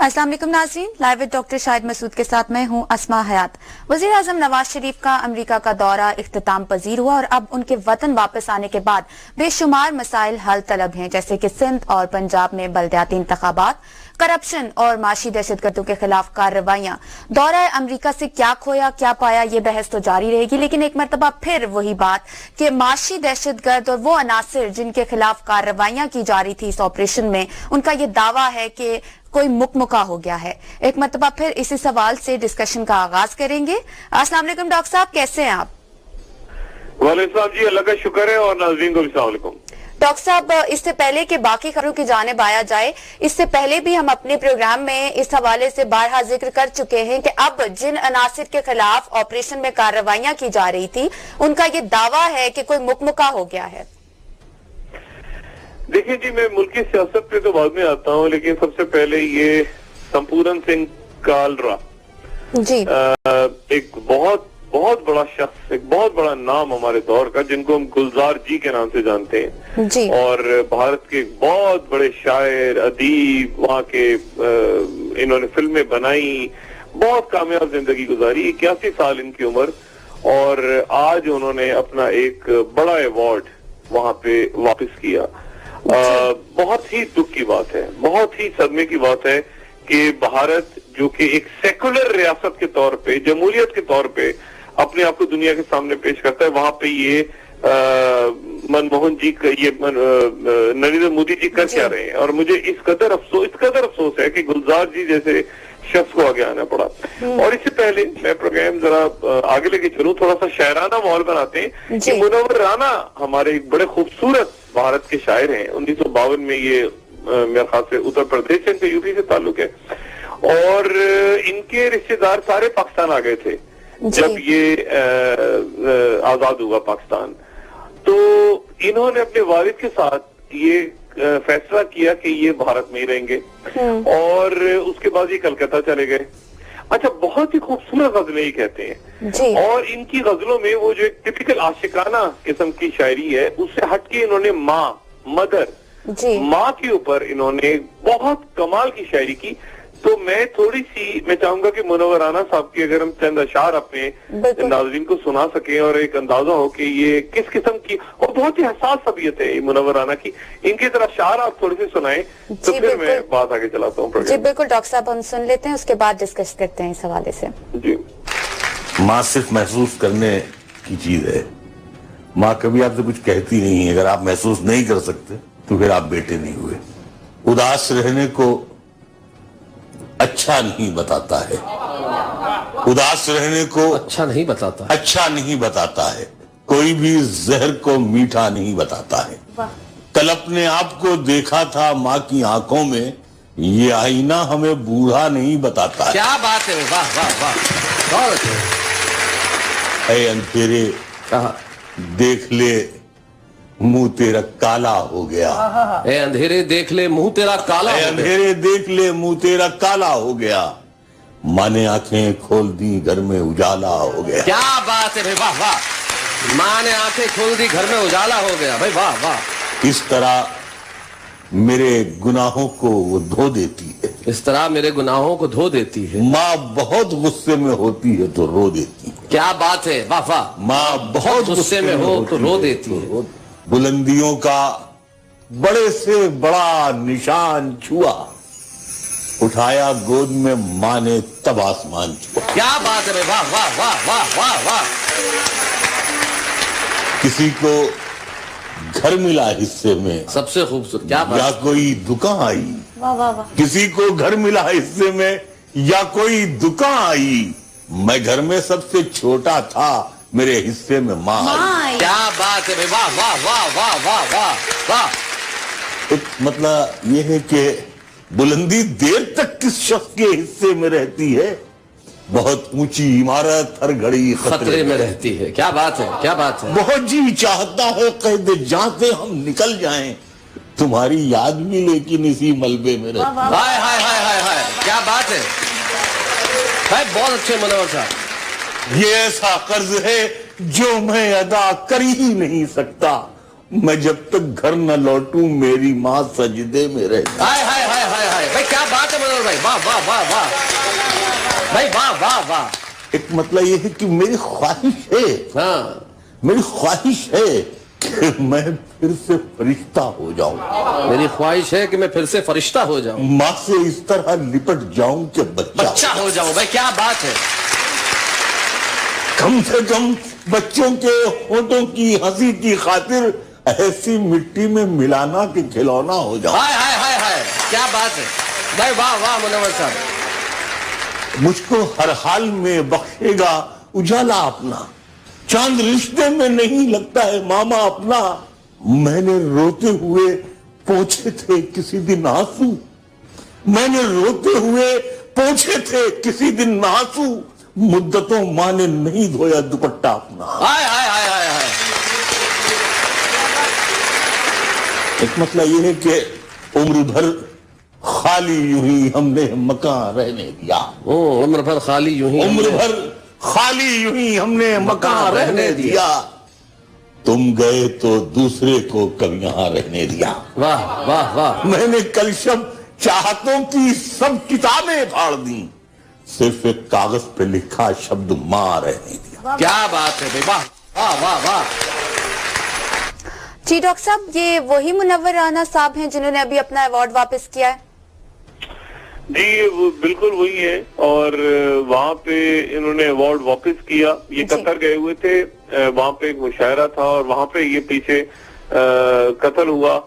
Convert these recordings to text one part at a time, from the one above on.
अस्सलाम वालेकुम नाज़रीन, live with doctor Shahid Masood के साथ मैं हूं अस्मा हयात। वज़ीर आज़म नवाज शरीफ का अमेरिका का दौरा इख्तिताम पजीर हुआ और अब उनके वतन वापस आने के बाद बेशुमार मसाइल हल तलब हैं, जैसे कि सिंध और पंजाब में बल्दियाती इंतखाबात, करप्शन और माशी दहशतगर्दों के खिलाफ कार्रवाइयां। दौरा अमेरिका से क्या खोया क्या पाया, ये बहस तो जारी रहेगी, लेकिन एक मरतबा फिर वही बात कि माशी दहशतगर्द और वो अनासिर जिनके खिलाफ कार्रवाइयां की जा रही थी इस ऑपरेशन में, उनका ये दावा है कि कोई मुकमुका हो गया है। एक मरतबा फिर इसी सवाल से डिस्कशन का आगाज करेंगे। अस्सलाम वालेकुम डॉक्टर साहब, कैसे हैं आप? वालेकुम जी, अल्लाह का शुक्र है, और नाज़रीन को भी अस्सलाम वालेकुम। डॉक्टर साहब, इससे पहले कि बाकी खबरों की जानिब आया जाए, इससे पहले भी हम अपने प्रोग्राम में इस हवाले से बारहा जिक्र कर चुके हैं कि अब जिन अनासिर के खिलाफ ऑपरेशन में कार्रवाइयां की जा रही थी, उनका ये दावा है कि कोई मुकमुका हो गया है। देखिए जी, मैं मुल्क की सियासत पे तो बाद में आता हूँ, लेकिन सबसे पहले ये संपूर्ण सिंह कालरा जी एक बहुत बहुत बड़ा शख्स, एक बहुत बड़ा नाम हमारे दौर का, जिनको हम गुलजार जी के नाम से जानते हैं जी। और भारत के बहुत बड़े शायर, अदीब, वहाँ के इन्होंने फिल्में बनाई, बहुत कामयाब जिंदगी गुजारी। 81 साल इनकी उम्र, और आज उन्होंने अपना एक बड़ा अवार्ड वहाँ पे वापस किया। बहुत ही दुख की बात है, बहुत ही सदमे की बात है कि भारत, जो कि एक सेकुलर रियासत के तौर पे, जमहूरियत के तौर पे अपने आप को दुनिया के सामने पेश करता है, वहां पे ये मनमोहन जी का, ये नरेंद्र मोदी जी कर क्या रहे हैं। और मुझे इस कदर अफसोस है कि गुलजार जी जैसे शख्स को आगे आना पड़ा। और इससे पहले मैं प्रोग्राम जरा आगे लेके चलूं, थोड़ा सा शायराना माहौल बनाते हैं कि मुनव्वर राना हमारे एक बड़े खूबसूरत भारत के शायर हैं। 1952 में ये मेरे ख्याल से उत्तर प्रदेश से, इनके यूपी से ताल्लुक है, और इनके रिश्तेदार सारे पाकिस्तान आ गए थे जब ये आजाद हुआ पाकिस्तान। तो इन्होंने अपने वालिद के साथ ये फैसला किया कि ये भारत में ही रहेंगे, और उसके बाद ये कलकत्ता चले गए। अच्छा, बहुत ही खूबसूरत गजलें ये कहते हैं, और इनकी गजलों में वो जो एक टिपिकल आशिकाना किस्म की शायरी है, उससे हटके इन्होंने मदर माँ के ऊपर इन्होंने बहुत कमाल की शायरी की। तो मैं थोड़ी सी मैं चाहूंगा कि मुनव्वर राना साहब की अगर हम चंद अशार अपने नाज़रीन को सुना सकें, और एक अंदाजा हो कि ये किस किस्म की, और बहुत ही हसास तबीयत है मुनव्वर राना की, इनके तरह अशार आप थोड़े से सुनाएं तो फिर मैं बात आगे चलाता हूँ। जी बिल्कुल डॉक्टर साहब, हम सुन लेते हैं, उसके बाद डिस्कस करते हैं इस हवाले से। जी, माँ सिर्फ महसूस करने की चीज है। माँ कभी आपसे कुछ कहती नहीं है। अगर आप महसूस नहीं कर सकते तो फिर आप बेटे नहीं हुए। उदास रहने को अच्छा नहीं बताता है, उदास रहने को अच्छा नहीं बताता है, कोई भी जहर को मीठा नहीं बताता है। कल अपने आप को देखा था माँ की आंखों में, ये आईना हमें बूढ़ा नहीं बताता है। क्या बात है, वाह वाह वाह। ऐ अंधेरे देख ले मुंह तेरा काला हो गया, ए अंधेरे देख ले मुंह तेरा काला हो गया, अंधेरे देख ले मुंह तेरा काला हो गया, माँ ने आंखें खोल दी घर में उजाला हो गया। क्या बात है भाई, वाह वाह। माँ ने आंखें खोल दी घर में उजाला हो गया, भाई वाह वाह। इस तरह मेरे गुनाहों को वो धो देती है, इस तरह मेरे गुनाहों को धो देती है। माँ बहुत गुस्से में होती है तो रो देती है। क्या बात है, वाह वाह। माँ बहुत गुस्से में हो तो रो देती है। बुलंदियों का बड़े से बड़ा निशान छुआ, उठाया गोद में माँ ने तब आसमान छुआ। क्या बात है, वाह वाह वाह वाह वाह वाह। किसी को घर मिला हिस्से में, सबसे खूबसूरत, क्या बात। या कोई दुकान आई, वाह वाह वाह। किसी को घर मिला हिस्से में या कोई दुकान आई, मैं घर में सबसे छोटा था, मेरे हिस्से में माँ आई। क्या बात है, वाह वाह वाह वाह वाह वाह वाह। एक मतलब ये है कि बुलंदी देर तक किस शख्स के हिस्से में रहती है, बहुत ऊंची इमारत हर घड़ी खतरे में रहती है। क्या बात है, क्या बात है। बहुत जी चाहता है कैद जहां से हम निकल जाएं, तुम्हारी याद भी लेकिन इसी मलबे में रहती है। हाय हाय हाय हाय हाय, क्या बात है भाई, बहुत अच्छे मुनव्वर साहब। ये ऐसा कर्ज है जो मैं अदा कर ही नहीं सकता, मैं जब तक घर न लौटूं मेरी माँ सजदे में रहती। हाय हाय हाय हाय हाय, भाई क्या बात है मुनव्वर منور بھائی، واہ واہ واہ واہ بھائی، واہ واہ واہ. ایک مطلب یہ ہے کہ میری خواہش ہے، ہاں میری خواہش ہے کہ میں پھر سے فرشتہ ہو جاؤں، میری خواہش ہے کہ میں پھر سے فرشتہ ہو جاؤں، ماں سے اس طرح لپٹ جاؤں کہ بچہ ہو جاؤں. بھائی کیا بات ہے. کم سے کم بچوں کے ہونٹوں کی ہنسی کی خاطر ایسی مٹی میں ملانا کہ کھلونا ہو جاؤں. ہائے ہائے ہائے ہائے، کیا بات ہے بھائی، واہ واہ منور صاحب. مجھ کو ہر حال میں بخشے گا اجالا اپنا، چاند رشتے میں نہیں لگتا ہے ماما اپنا. میں نے روتے ہوئے پوچھے تھے کسی دن آنسو، میں نے روتے ہوئے پوچھے تھے کسی دن آنسو، مدتوں ماں نے نہیں دھویا دوپٹہ اپنا. ہائے ہائے ہائے ہائے ہائے. ایک مطلب یہ ہے کہ عمر بھر خالی یوں ہی ہم نے مکان رہنے دیا، عمر بھر خالی یوں ہی، عمر بھر خالی یوں ہی ہم نے مکان رہنے دیا، تم گئے تو دوسرے کو کب یہاں رہنے دیا. واہ واہ واہ. میں نے کل شب چاہتوں کی سب کتابیں پھاڑ دیں، صرف ایک کاغذ پہ لکھا شبد ماں رہنے دیا. کیا بات ہے بھائی، واہ واہ واہ واہ. جی ڈاکٹر صاحب، یہ وہی منور رانا صاحب ہیں جنہوں نے ابھی اپنا ایوارڈ واپس کیا ہے؟ جی وہ بالکل وہی ہے، اور وہاں پہ انہوں نے ایوارڈ واپس کیا. یہ قطر گئے ہوئے تھے، وہاں پہ ایک مشاعرہ تھا اور وہاں پہ یہ پیچھے قتل ہوا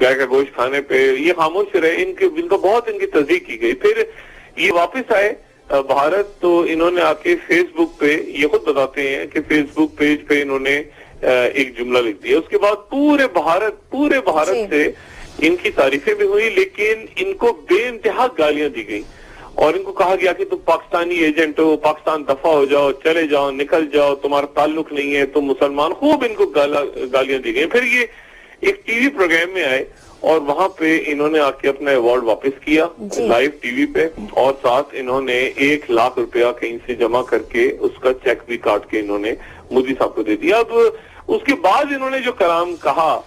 گائے کا گوشت کھانے پہ. یہ خاموش رہے، ان کا بہت ان کی تصدیق کی گئی. پھر یہ واپس آئے بھارت، تو انہوں نے آ کے فیس بک پہ یہ خود بتاتے ہیں کہ فیس بک پیج پہ انہوں نے ایک جملہ لکھ دیا. اس کے بعد پورے بھارت سے ان کی تعریفیں بھی ہوئی، لیکن ان کو بے انتہا گالیاں دی گئی اور ان کو کہا گیا کہ تم پاکستانی ایجنٹ ہو، پاکستان دفع ہو جاؤ، چلے جاؤ، نکل جاؤ، تمہارا تعلق نہیں ہے، تم مسلمان. خوب ان کو گالیاں دی گئی. پھر یہ ایک ٹی وی پروگرام میں آئے اور وہاں پہ انہوں نے آ کے اپنا ایوارڈ واپس کیا لائیو ٹی وی پہ، اور ساتھ انہوں نے 1,00,000 روپیہ کہیں سے جمع کر کے اس کا چیک بھی کاٹ کے انہوں نے مودی صاحب کو دے دیا. اب اس کے بعد انہوں نے جو کلام کہا،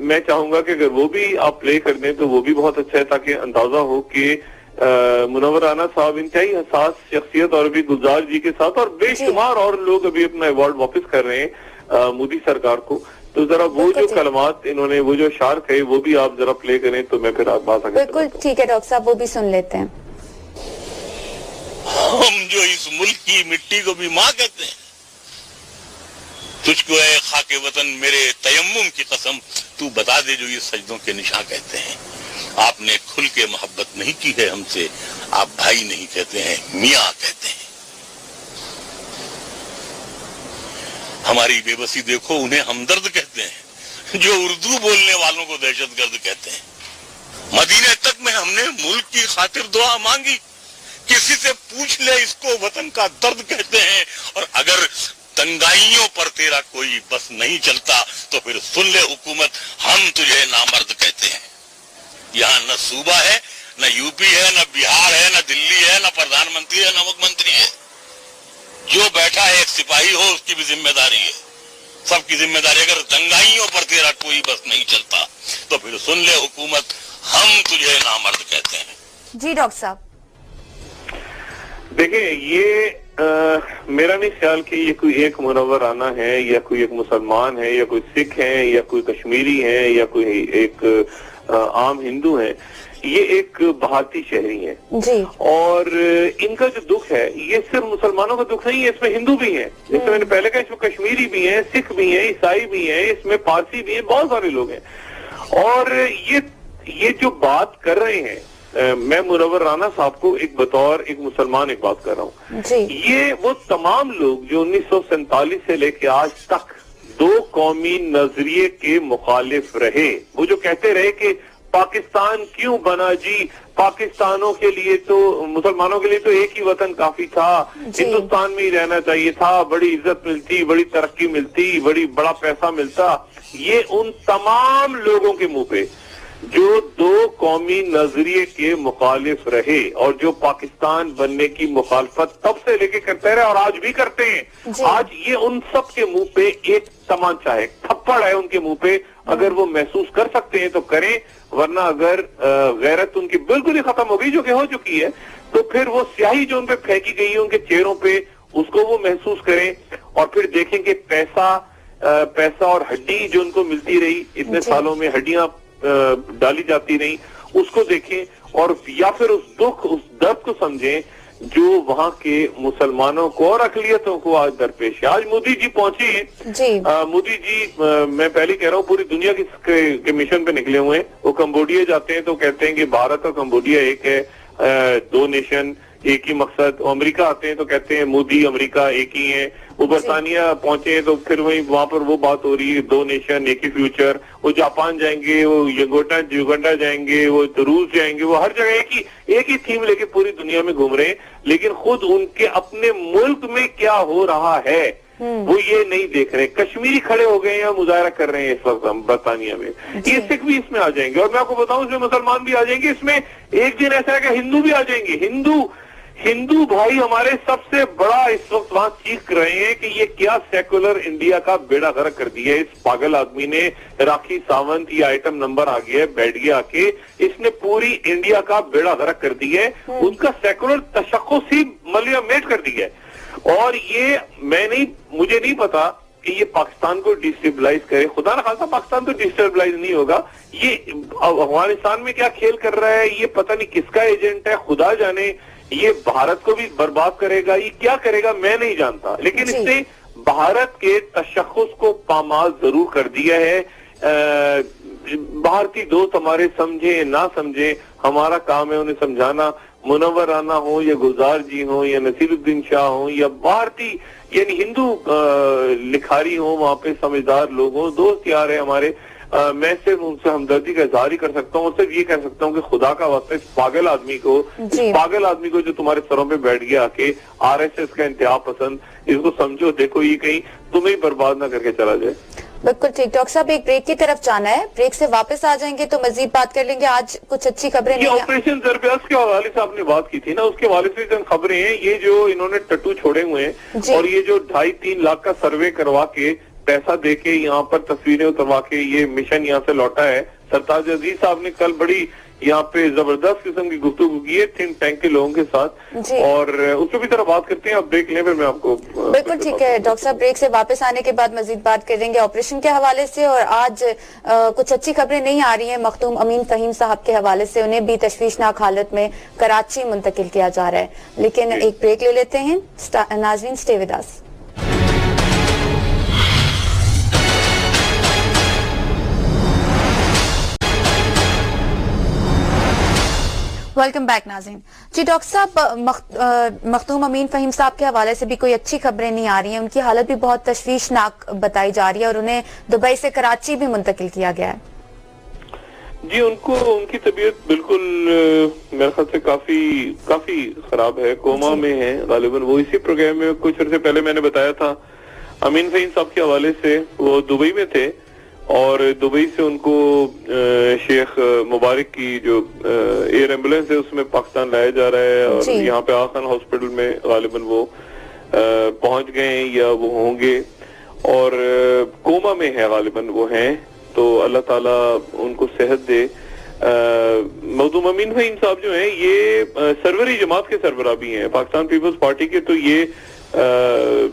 میں چاہوں گا کہ اگر وہ بھی آپ پلے کر دیں تو وہ بھی بہت اچھا ہے، تاکہ اندازہ ہو کہ منور رانا صاحب انتہائی حساس شخصیت، اور ابھی گلزار جی کے ساتھ اور بے شمار اور لوگ ابھی اپنا ایوارڈ واپس کر رہے ہیں مودی سرکار کو. تو ذرا وہ جو کلمات انہوں نے، وہ جو اشعار کہے، وہ بھی آپ ذرا پلے کریں تو میں پھر آپ بات آگے. بالکل ٹھیک ہے ڈاکٹر صاحب، وہ بھی سن لیتے ہیں. ہم جو اس ملک کی مٹی کو بھی ماں کہتے ہیں، تجھ کو اے خاک وطن میرے تیمم کی قسم تو بتا دے جو یہ سجدوں کے نشاں کہتے ہیں. آپ نے کھل کے محبت نہیں کی ہے ہم سے، آپ بھائی نہیں کہتے ہیں، میاں کہتے ہیں. ہماری بے بسی دیکھو، انہیں ہمدرد کہتے ہیں، جو اردو بولنے والوں کو دہشت گرد کہتے ہیں. مدینے تک میں ہم نے ملک کی خاطر دعا مانگی، کسی سے پوچھ لے اس کو وطن کا درد کہتے ہیں. اور اگر تنگائیوں پر تیرا کوئی بس نہیں چلتا تو پھر سن لے حکومت، ہم تجھے نامرد کہتے ہیں. یہاں نہ صوبہ ہے، نہ یو پی ہے، نہ بہار ہے، نہ دلی ہے، نہ پردھان منتری ہے، نہ مکھ منتری ہے. جو بیٹھا ہے ایک سپاہی ہو، اس کی بھی ذمہ داری ہے، سب کی ذمہ داری. اگر تنگائیوں پر تیرا کوئی بس نہیں چلتا تو پھر سن لے حکومت، ہم تجھے نامرد کہتے ہیں. جی ڈاکٹر صاحب، دیکھیں یہ میرا نہیں خیال کہ یہ کوئی ایک منور رانا ہے، یا کوئی ایک مسلمان ہے، یا کوئی سکھ ہے، یا کوئی کشمیری ہے، یا کوئی ایک عام ہندو ہے. یہ ایک بھارتی شہری ہیں جی، اور ان کا جو دکھ ہے یہ صرف مسلمانوں کا دکھ نہیں ہے، اس میں ہندو بھی ہیں، جس میں نے پہلے کہا، اس میں کشمیری بھی ہیں، سکھ بھی ہیں، عیسائی بھی ہیں، اس میں پارسی بھی ہیں، بہت سارے لوگ ہیں. اور یہ جو بات کر رہے ہیں، میں منور رانا صاحب کو ایک بطور ایک مسلمان ایک بات کر رہا ہوں. یہ وہ تمام لوگ جو 1947 سے لے کے آج تک دو قومی نظریے کے مخالف رہے، وہ جو کہتے رہے کہ پاکستان کیوں بنا جی، پاکستانوں کے لیے تو، مسلمانوں کے لیے تو ایک ہی وطن کافی تھا، ہندوستان میں ہی رہنا چاہیے تھا، بڑی عزت ملتی، بڑی ترقی ملتی، بڑا پیسہ ملتا. یہ ان تمام لوگوں کے منہ پہ جو دو قومی نظریے کے مخالف رہے اور جو پاکستان بننے کی مخالفت تب سے لے کے کرتے رہے اور آج بھی کرتے ہیں، آج یہ ان سب کے منہ پہ ایک تمانچہ ہے، تھپڑ ہے ان کے منہ پہ. اگر وہ محسوس کر سکتے ہیں تو کریں، ورنہ اگر غیرت ان کی بالکل ہی ختم ہو گئی جو کہ ہو چکی ہے تو پھر وہ سیاہی جو ان پہ پھینکی گئی ہے ان کے چہروں پہ اس کو وہ محسوس کریں اور پھر دیکھیں کہ پیسہ اور ہڈی جو ان کو ملتی رہی اتنے سالوں میں ہڈیاں ڈالی جاتی رہی اس کو دیکھیں اور یا پھر اس دکھ اس درد کو سمجھیں جو وہاں کے مسلمانوں کو اور اقلیتوں کو آج درپیش ہے. آج مودی جی پہنچے ہیں. مودی جی میں پہلے کہہ رہا ہوں پوری دنیا کے مشن پہ نکلے ہوئے ہیں. وہ کمبوڈیا جاتے ہیں تو کہتے ہیں کہ بھارت اور کمبوڈیا ایک ہے, دو نیشن ایک ہی مقصد. امریکہ آتے ہیں تو کہتے ہیں مودی امریکہ ایک ہی ہیں. وہ برطانیہ پہنچے ہیں تو پھر وہاں پر وہ بات ہو رہی ہے دو نیشن ایک ہی فیوچر. وہ جاپان جائیں گے, وہ یوگنڈا جائیں گے, وہ روس جائیں گے, وہ ہر جگہ ایک ہی تھیم لے کے پوری دنیا میں گھوم رہے ہیں. لیکن خود ان کے اپنے ملک میں کیا ہو رہا ہے وہ یہ نہیں دیکھ رہے. کشمیری کھڑے ہو گئے ہیں, مظاہرہ کر رہے ہیں اس وقت برطانیہ میں. یہ سکھ بھی اس میں آ جائیں گے اور میں آپ کو بتاؤں اس میں مسلمان بھی آ جائیں گے. اس میں ایک دن ایسا ہے کہ ہندو بھی آ جائیں گے. ہندو بھائی ہمارے سب سے بڑا اس وقت وہاں چیخ رہے ہیں کہ یہ کیا سیکولر انڈیا کا بیڑا غرق کر دیا ہے اس پاگل آدمی نے. راکھی ساونت یہ آئٹم نمبر آ گیا ہے, بیٹھ گیا آ کے, اس نے پوری انڈیا کا بیڑا غرق کر دیا ہے. ان کا سیکولر تشخص ہی ملیا میٹ کر دیا ہے. اور یہ مجھے نہیں پتا کہ یہ پاکستان کو ڈیسٹیبلائز کرے. خدا نہ خاصا پاکستان تو ڈیسٹیبلائز نہیں ہوگا. یہ افغانستان میں کیا کھیل کر رہا ہے یہ پتہ نہیں کس کا ایجنٹ ہے, خدا جانے. یہ بھارت کو بھی برباد کرے گا, یہ کیا کرے گا میں نہیں جانتا. لیکن اس نے بھارت کے تشخص کو پامال ضرور کر دیا ہے. بھارتی دوست ہمارے سمجھیں نہ سمجھیں, ہمارا کام ہے انہیں سمجھانا. منور رانا ہو یا گلزار جی ہوں یا نصیر الدین شاہ ہوں یا بھارتی یعنی ہندو لکھاری ہوں, وہاں پہ سمجھدار لوگ ہوں, دوست یار ہیں ہمارے. میں صرف ان سے ہمدردی کا اظہار ہی کر سکتا ہوں اور صرف یہ کہہ سکتا ہوں کہ خدا کا واسطہ اس پاگل آدمی کو جو تمہارے سروں پہ بیٹھ گیا کہ آر ایس ایس کا انتہا پسند, اس کو سمجھو, دیکھو یہ کہیں تمہیں برباد نہ کر کے چلا جائے. بالکل ٹھیک. ڈاکٹر صاحب ایک بریک کی طرف جانا ہے, بریک سے واپس آ جائیں گے تو مزید بات کر لیں گے. آج کچھ اچھی خبریں یہ آپریشن زربیاس کے حوالے سے آپ نے بات کی تھی نا, اس کے حوالے سے چند خبریں ہیں. یہ جو انہوں نے ٹٹو چھوڑے ہوئے ہیں اور یہ جو 2.5-3 لاکھ کا سروے کروا کے پیسہ دے کے یہاں پر تصویریں اتروا کے یہ مشن یہاں سے لوٹا ہے. سرتاج عزیز صاحب نے کل بڑی یہاں پہ زبردست قسم کی گفتگو کی ہے تھنک ٹینک کے لوگوں کے ساتھ اور اس پہ بھی طرح بات کرتے ہیں. آپ بریک لیں پھر میں آپ کو. بالکل ٹھیک ہے ڈاکٹر صاحب, بریک سے واپس آنے کے بعد مزید بات کریں گے آپریشن کے حوالے سے. اور آج کچھ اچھی خبریں نہیں آ رہی ہیں مختوم امین فہیم صاحب کے حوالے سے, انہیں بھی تشویشناک حالت میں کراچی منتقل کیا جا رہا ہے. لیکن ایک بریک لے لیتے ہیں. ناظرین stay with us. Welcome back ناظرین. جی ڈاکٹر صاحب, مختوم امین فہیم صاحب کے حوالے سے بھی کوئی اچھی خبریں نہیں آ رہی ہیں. ان کی حالت بھی بہت تشویشناک بتائی جا رہی ہے اور انہیں دبئی سے کراچی بھی منتقل کیا گیا ہے. جی ان کی طبیعت بالکل میرے خیال سے کافی خراب ہے, کوما میں ہے غالباً. وہ اسی پروگرام میں کچھ عرصے پہلے میں نے بتایا تھا امین فہیم صاحب کے حوالے سے. وہ دبئی میں تھے اور دبئی سے ان کو شیخ مبارک کی جو ایئر ایمبولینس ہے اس میں پاکستان لایا جا رہا ہے اور یہاں پہ آخان ہاسپٹل میں غالباً وہ پہنچ گئے ہیں یا وہ ہوں گے اور کوما میں ہے غالباً وہ ہیں. تو اللہ تعالیٰ ان کو صحت دے. مخدوم امین فہیم صاحب جو ہیں یہ سروری جماعت کے سربراہ بھی ہیں پاکستان پیپلز پارٹی کے. تو یہ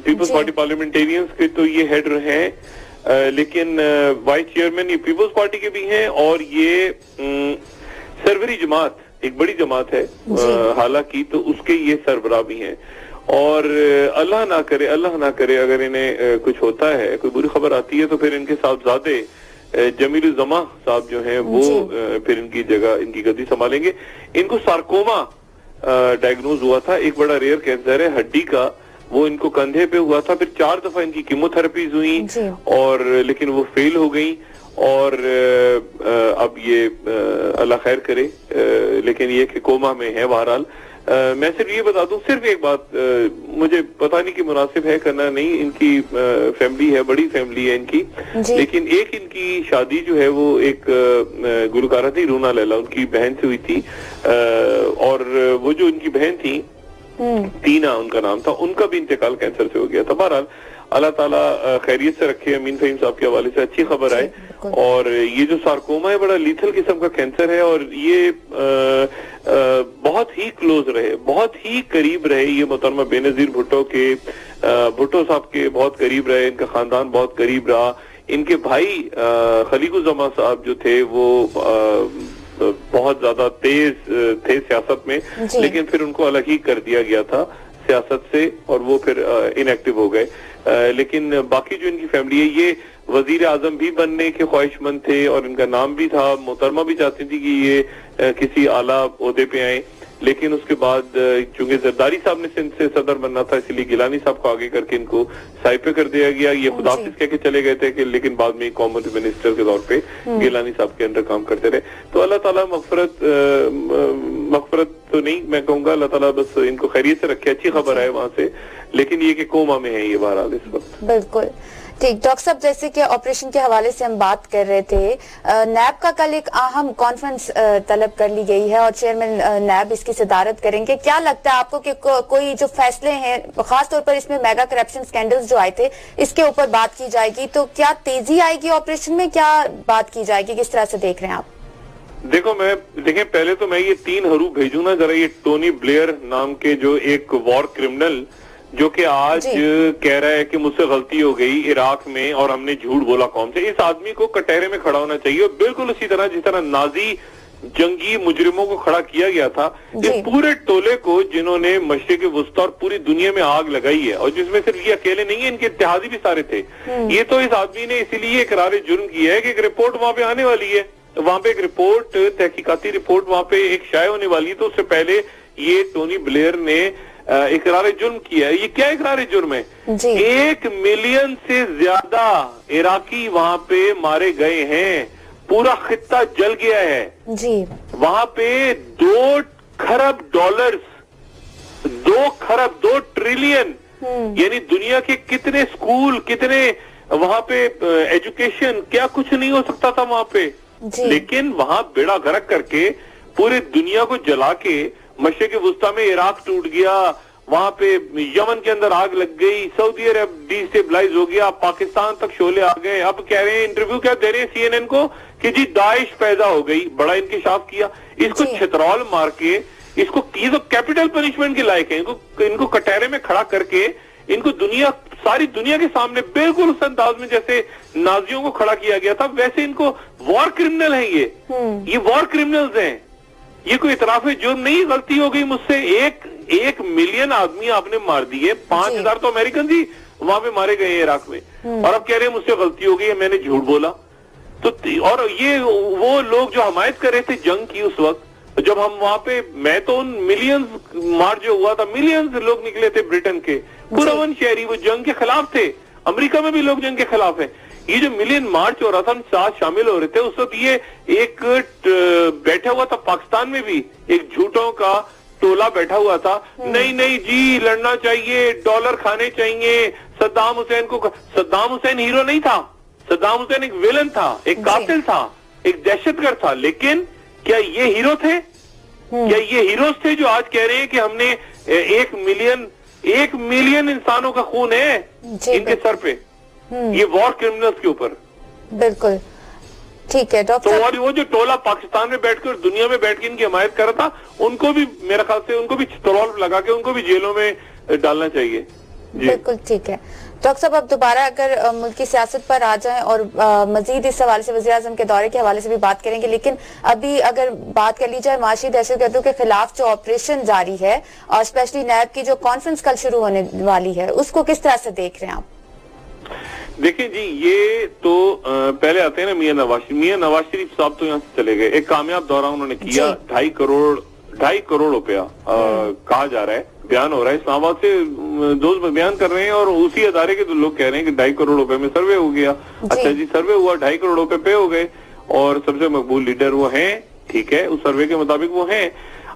پیپلز پارٹی پارلیمنٹیرینز کے تو یہ ہیڈ ہیں, لیکن وائس چیئرمین یہ پیپلز پارٹی کے بھی ہیں اور یہ سروری جماعت ایک بڑی جماعت ہے حالانکہ, تو اس کے یہ سربراہ بھی ہیں. اور اللہ نہ کرے اگر انہیں کچھ ہوتا ہے, کوئی بری خبر آتی ہے تو پھر ان کے صاحبزادے جمیل الزما صاحب جو ہیں وہ پھر ان کی جگہ ان کی گدی سنبھالیں گے. ان کو سارکوما ڈائگنوز ہوا تھا, ایک بڑا ریئر کینسر ہے ہڈی کا. وہ ان کو کندھے پہ ہوا تھا, پھر 4 دفعہ ان کی کیمو تھراپیز ہوئیں اور لیکن وہ فیل ہو گئیں. اور اب یہ اللہ خیر کرے, لیکن یہ کہ کوما میں ہے. بہرحال میں صرف یہ بتا دوں, صرف ایک بات مجھے پتا نہیں کہ مناسب ہے کرنا نہیں, ان کی فیملی ہے, بڑی فیملی ہے ان کی, لیکن ایک ان کی شادی جو ہے وہ ایک گلوکارہ تھی رونا لیلا, ان کی بہن سے ہوئی تھی. اور وہ جو ان کی بہن تھی تینا ان کا نام تھا, ان کا بھی انتقال کینسر سے ہو گیا تھا. بہرحال اللہ تعالیٰ خیریت سے رکھے. امین فہیم صاحب کے حوالے سے اچھی خبر آئے. اور یہ جو سارکوما ہے بڑا لیتھل قسم کا کینسر ہے, اور یہ بہت ہی کلوز رہے, بہت ہی قریب رہے. یہ محترمہ بے نظیر بھٹو صاحب کے بہت قریب رہے, ان کا خاندان بہت قریب رہا. ان کے بھائی خلیق الزمان صاحب جو تھے وہ بہت زیادہ تیز تھے سیاست میں, لیکن پھر ان کو الگ ہی کر دیا گیا تھا سیاست سے, اور وہ پھر انیکٹیو ہو گئے. لیکن باقی جو ان کی فیملی ہے یہ وزیر اعظم بھی بننے کے خواہش مند تھے, اور ان کا نام بھی تھا. محترمہ بھی چاہتی تھی کہ یہ کسی اعلیٰ عہدے پہ آئیں, لیکن اس کے بعد چونکہ زرداری صاحب نے سندھ سے صدر بننا تھا, اس لیے گیلانی صاحب کو آگے کر کے ان کو سائڈ پہ کر دیا گیا. یہ خداحافظ کہہ کے چلے گئے تھے, کہ لیکن بعد میں کامن منسٹر کے طور پہ گیلانی صاحب کے انڈر کام کرتے رہے. تو اللہ تعالیٰ مغفرت تو نہیں میں کہوں گا, اللہ تعالیٰ بس ان کو خیریت سے رکھے. اچھی خبر ہے وہاں سے, لیکن یہ کہ کوما میں ہے یہ بہرحال اس وقت. بالکل ٹھیک. ڈاکٹر صاحب جیسے کہ آپریشن کے حوالے سے ہم بات کر رہے تھے, نیب کا کل ایک اہم کانفرنس طلب کر لی گئی ہے اور چیئرمین نیب اس کی صدارت کریں گے. کیا لگتا ہے آپ کو کہ کوئی جو فیصلے ہیں, خاص طور پر اس میں میگا کرپشن سکینڈلز جو آئے تھے, اس کے اوپر بات کی جائے گی, تو کیا تیزی آئے گی آپریشن میں, کیا بات کی جائے گی, کس طرح سے دیکھ رہے ہیں آپ؟ دیکھیں پہلے تو میں یہ 3 حروف بھیجوں نا ذرا. یہ ٹونی بلیئر نام کے جو ایک وار کرمنل, جو کہ آج کہہ رہا ہے کہ مجھ سے غلطی ہو گئی عراق میں اور ہم نے جھوٹ بولا قوم سے, اس آدمی کو کٹہرے میں کھڑا ہونا چاہیے. بالکل اسی طرح جس طرح نازی جنگی مجرموں کو کھڑا کیا گیا تھا, اس پورے ٹولے کو جنہوں نے مشرق وسطی اور پوری دنیا میں آگ لگائی ہے, اور جس میں صرف یہ اکیلے نہیں ہیں, ان کے اتحادی بھی سارے تھے. یہ تو اس آدمی نے اسی لیے اقرار جرم کیا ہے کہ ایک رپورٹ وہاں پہ آنے والی ہے, وہاں پہ ایک رپورٹ, تحقیقاتی رپورٹ وہاں پہ ایک شائع ہونے والی ہے. تو اس سے پہلے یہ ٹونی بلیئر نے اقرار جرم کیا ہے. یہ کیا اقرار جرم ہے؟ 1 ملین سے زیادہ عراقی وہاں پہ مارے گئے ہیں, پورا خطہ جل گیا ہے. وہاں پہ 2 کھرب ڈالرز, 2 ٹریلین, یعنی دنیا کے کتنے سکول, کتنے وہاں پہ ایجوکیشن, کیا کچھ نہیں ہو سکتا تھا وہاں پہ. لیکن وہاں بیڑا غرق کر کے پورے دنیا کو جلا کے مشرق وسطی میں عراق ٹوٹ گیا, وہاں پہ یمن کے اندر آگ لگ گئی, سعودی عرب ڈیسٹیبلائز ہو گیا, پاکستان تک شعلے آ گئے. اب کہہ رہے ہیں, انٹرویو کیا دے رہے ہیں CNN کو, کہ جی داعش پیدا ہو گئی. بڑا انکشاف کیا. اس کو چھترول مار کے, اس کو یہ تو کیپٹل پنشمنٹ کے لائق ہیں. ان کو کٹہرے میں کھڑا کر کے ان کو ساری دنیا کے سامنے بالکل اس انداز میں جیسے نازیوں کو کھڑا کیا گیا تھا, ویسے ان کو وار کرمنل ہیں. یہ وار کرمنلز ہیں. یہ کوئی اعتراف جرم نہیں, غلطی ہو گئی مجھ سے. 1 ملین آدمی آپ نے مار دیے, 5000 تو امریکن ہی وہاں پہ مارے گئے ہیں عراق میں, اور اب کہہ رہے ہیں مجھ سے غلطی ہو گئی ہے, میں نے جھوٹ بولا. تو اور یہ وہ لوگ جو حمایت کر رہے تھے جنگ کی اس وقت, جب ہم وہاں پہ, میں تو ان ملینز مارچ جو ہوا تھا, ملینز لوگ نکلے تھے برٹن کے, پورا ون شہری وہ جنگ کے خلاف تھے. امریکہ میں بھی لوگ جنگ کے خلاف ہیں. یہ جو ملین مارچ ہو رہا تھا, ہم ساتھ شامل ہو رہے تھے. اس وقت یہ ایک بیٹھا ہوا تھا پاکستان میں بھی, ایک جھوٹوں کا ٹولہ بیٹھا ہوا تھا. نہیں جی لڑنا چاہیے, ڈالر کھانے چاہیے. صدام حسین ہیرو نہیں تھا. صدام حسین ایک ویلن تھا, ایک قاتل تھا, ایک دہشت گرد تھا. لیکن کیا یہ ہیرو تھے؟ کیا یہ ہیروز تھے جو آج کہہ رہے ہیں کہ ہم نے 1 ملین انسانوں کا خون ہے ان کے سر پہ, یہ وار کرمنلز کے اوپر. بالکل ٹھیک ہے ڈاکٹر. تو وہ جو ٹولہ پاکستان میں بیٹھ کے اور دنیا میں بیٹھ کے ان کی حمایت کر رہا تھا, ان کو بھی میرا خیال سے ان کو بھی چھترول لگا کے ان کو بھی جیلوں میں ڈالنا چاہیے. بالکل ٹھیک ہے ڈاکٹر صاحب. اب دوبارہ اگر ملکی سیاست پر آ جائیں اور مزید اس حوالے سے وزیر اعظم کے دورے کے حوالے سے بھی بات کریں گے, لیکن ابھی اگر بات کر لی جائے معاشی دہشت گردوں کے خلاف جو آپریشن جاری ہے, اور اسپیشلی نیب کی جو کانفرنس کل شروع ہونے والی ہے, اس کو کس طرح سے دیکھ رہے ہیں آپ؟ دیکھیں جی, یہ تو پہلے آتے ہیں نا میاں نواز شریف صاحب تو یہاں سے چلے گئے. ایک کامیاب دورہ انہوں نے کیا. 2.5 کروڑ روپیہ کہا جا رہا ہے, بیان ہو رہا ہے. اسلام آباد سے دوست بیان کر رہے ہیں, اور اسی ادارے کے لوگ کہہ رہے ہیں کہ 2.5 کروڑ روپے میں سروے ہو گیا. اچھا جی, سروے ہوا, 2.5 کروڑ روپے پے ہو گئے, اور سب سے مقبول لیڈر وہ ہیں. ٹھیک ہے, اس سروے کے مطابق وہ ہیں.